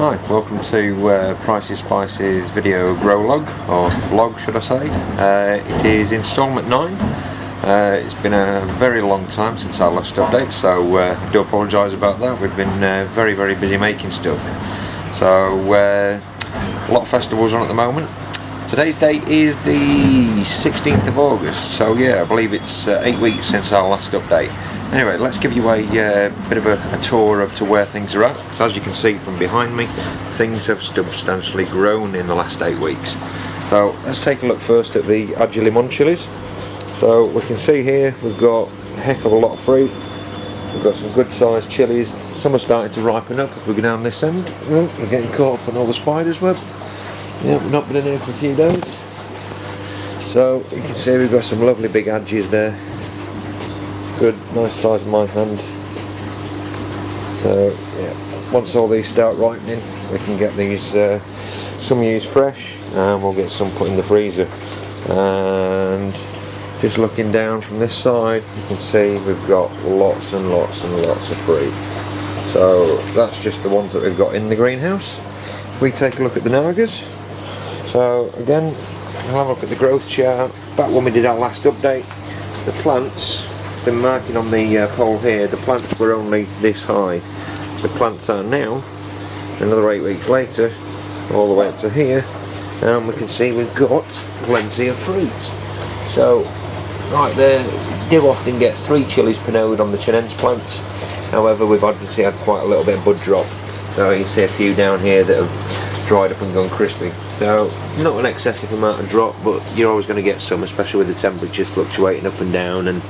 Hi, welcome to Pricey Spice's video grow log, or vlog should I say. It is installment 9. It's been a very long time since our last update, so I do apologise about that. We've been very busy making stuff. So a lot of festivals on at the moment. Today's date is the 16th of August, so yeah, I believe it's 8 weeks since our last update. Anyway, let's give you a bit of a tour of to where things are at. So as you can see from behind me, things have substantially grown in the last 8 weeks. So let's take a look first at the Chilli chilies. So we can see here we've got a heck of a lot of fruit. We've got some good sized chilies. Some are starting to ripen up if we go down this end. Oh, we're getting caught up on all the spider's web. Yeah, we've not been in here for a few days. So you can see we've got some lovely big adges there. Good, nice size of my hand. So yeah, once all these start ripening, we can get these some used fresh, and we'll get some put in the freezer. And just looking down from this side, you can see we've got lots and lots and lots of fruit. So that's just the ones that we've got in the greenhouse. We take a look at the nagas. So again, we'll have a look at the growth chart. Back when we did our last update, the plants, been marking on the pole here, the plants were only this high. The plants are now, another 8 weeks later, all the way up to here, and we can see we've got plenty of fruit. So right there, you do often get 3 chilies per node on the chinense plants. However, we've obviously had quite a little bit of bud drop. So you can see a few down here that have dried up and gone crispy. So not an excessive amount of drop, but you're always going to get some, especially with the temperatures fluctuating up and down and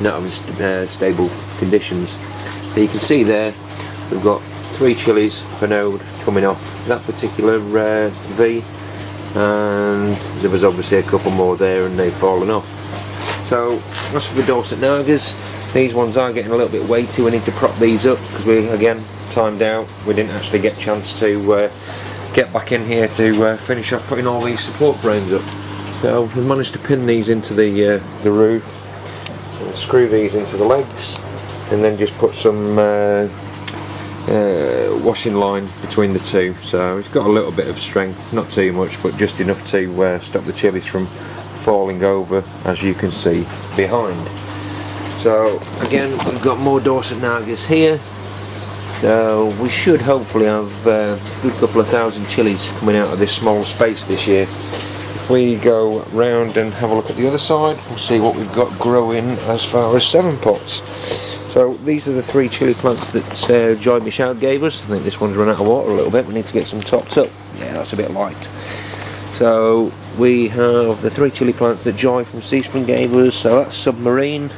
not having stable conditions. But you can see there we've got 3 chilies per node coming off that particular V, and there was obviously a couple more there and they've fallen off. So as for the Dorset Nagas, these ones are getting a little bit weighty. We need to prop these up because we again timed out. We didn't actually get a chance to get back in here to finish off putting all these support frames up. So we managed to pin these into the roof. We'll screw these into the legs and then just put some washing line between the two. So it's got a little bit of strength, not too much, but just enough to stop the chilies from falling over, as you can see behind. So again, we've got more Dorset Nagas here. So we should hopefully have a good couple of thousand chilies coming out of this small space this year. If we go round and have a look at the other side, we'll see what we've got growing as far as 7 pots. So these are the 3 chili plants that Joy Michelle gave us. I think this one's run out of water a little bit. We need to get some topped up. Yeah, that's a bit light. So we have the 3 chili plants that Joy from Seaspring gave us. So that's Submarine.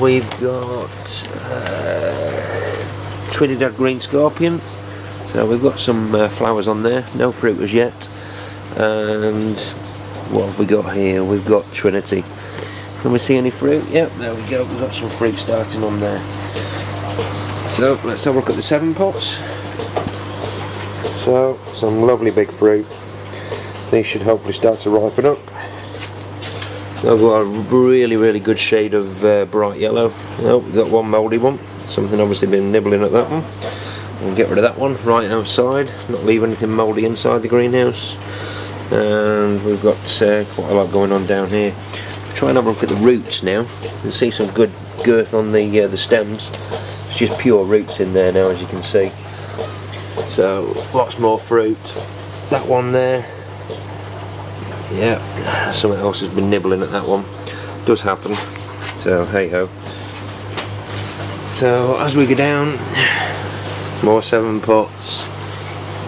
We've got Trinidad Green Scorpion. So we've got some flowers on there. No fruit as yet. And what have we got here? We've got Trinity. Can we see any fruit? Yep, there we go. We've got some fruit starting on there. So let's have a look at the 7 pots. So some lovely big fruit. These should hopefully start to ripen up. I've got a really good shade of bright yellow. Oh, we've got one mouldy one. Something obviously been nibbling at that one. We'll get rid of that one right outside. Not leave anything mouldy inside the greenhouse. And we've got quite a lot going on down here. Try and have a look at the roots now. You can see some good girth on the stems. It's just pure roots in there now, as you can see. So lots more fruit. That one there. Yeah, something else has been nibbling at that one. Does happen. So hey ho. So as we go down, more 7 pots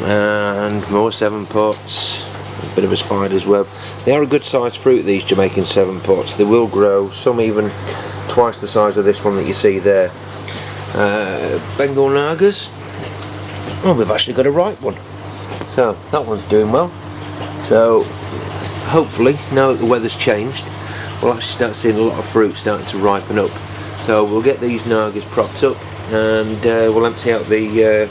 and more 7 pots. A bit of a spider's web. They are a good sized fruit, these Jamaican 7 pots. They will grow, some even twice the size of this one that you see there. Bengal Nagas. Oh, we've actually got a ripe one. So that one's doing well. So hopefully, now that the weather's changed, we'll actually start seeing a lot of fruit starting to ripen up. So we'll get these Nagas propped up and we'll empty out the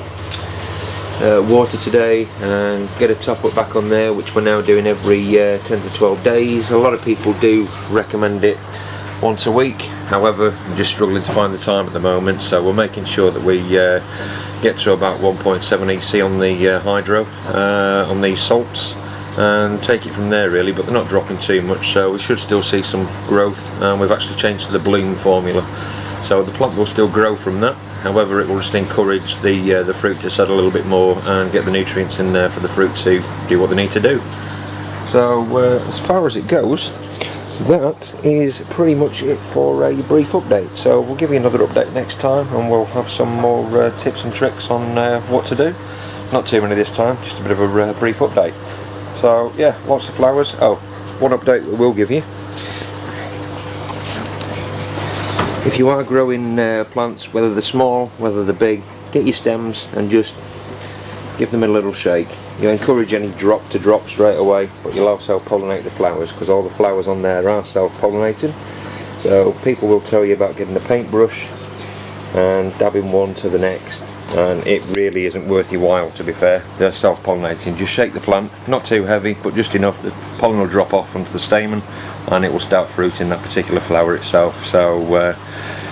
water today and get a top up back on there, which we're now doing every 10 to 12 days. A lot of people do recommend it once a week. However, I'm just struggling to find the time at the moment, so we're making sure that we get to about 1.7 EC on the hydro on these salts, and take it from there really, but they're not dropping too much, so we should still see some growth. We've actually changed to the bloom formula, so the plant will still grow from that. However, it will just encourage the fruit to settle a little bit more and get the nutrients in there for the fruit to do what they need to do. So as far as it goes, that is pretty much it for a brief update. So we'll give you another update next time, and we'll have some more tips and tricks on what to do. Not too many this time, just a bit of a brief update. So yeah, lots of flowers. Oh, one update that we'll give you. If you are growing plants, whether they're small, whether they're big, get your stems and just give them a little shake. You encourage any drop to drop straight away, but you'll also pollinate the flowers, because all the flowers on there are self-pollinating. So people will tell you about getting a paintbrush and dabbing one to the next, and it really isn't worth your while, to be fair. They're self-pollinating. Just shake the plant, not too heavy, but just enough that pollen will drop off onto the stamen and it will start fruiting that particular flower itself. So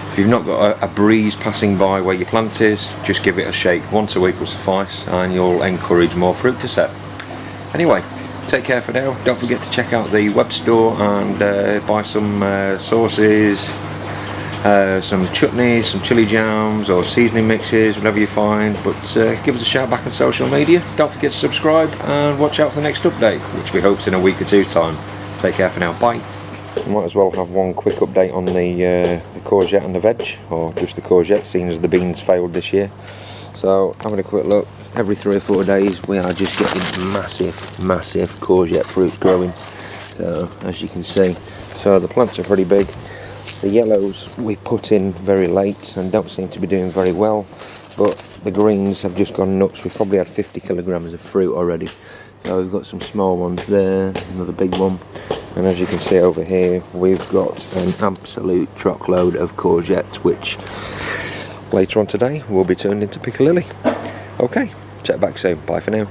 if you've not got a breeze passing by where your plant is, just give it a shake. Once a week will suffice, and you'll encourage more fruit to set. Anyway, take care for now. Don't forget to check out the web store and buy some sauces, some chutneys, some chili jams or seasoning mixes, whatever you find. But give us a shout back on social media. Don't forget to subscribe and watch out for the next update, which we hope's in a week or two's time. Take care for now. Bye. Might as well have one quick update on the courgette and the veg, or just the courgette, seeing as the beans failed this year. So having a quick look, every 3 or 4 days we are just getting massive courgette fruit growing. So as you can see, so the plants are pretty big. The yellows we put in very late and don't seem to be doing very well, but the greens have just gone nuts. We've probably had 50 kilograms of fruit already. So we've got some small ones there, another big one, and as you can see over here we've got an absolute truckload of courgette, which later on today will be turned into piccalilli. Okay, check back soon. Bye for now.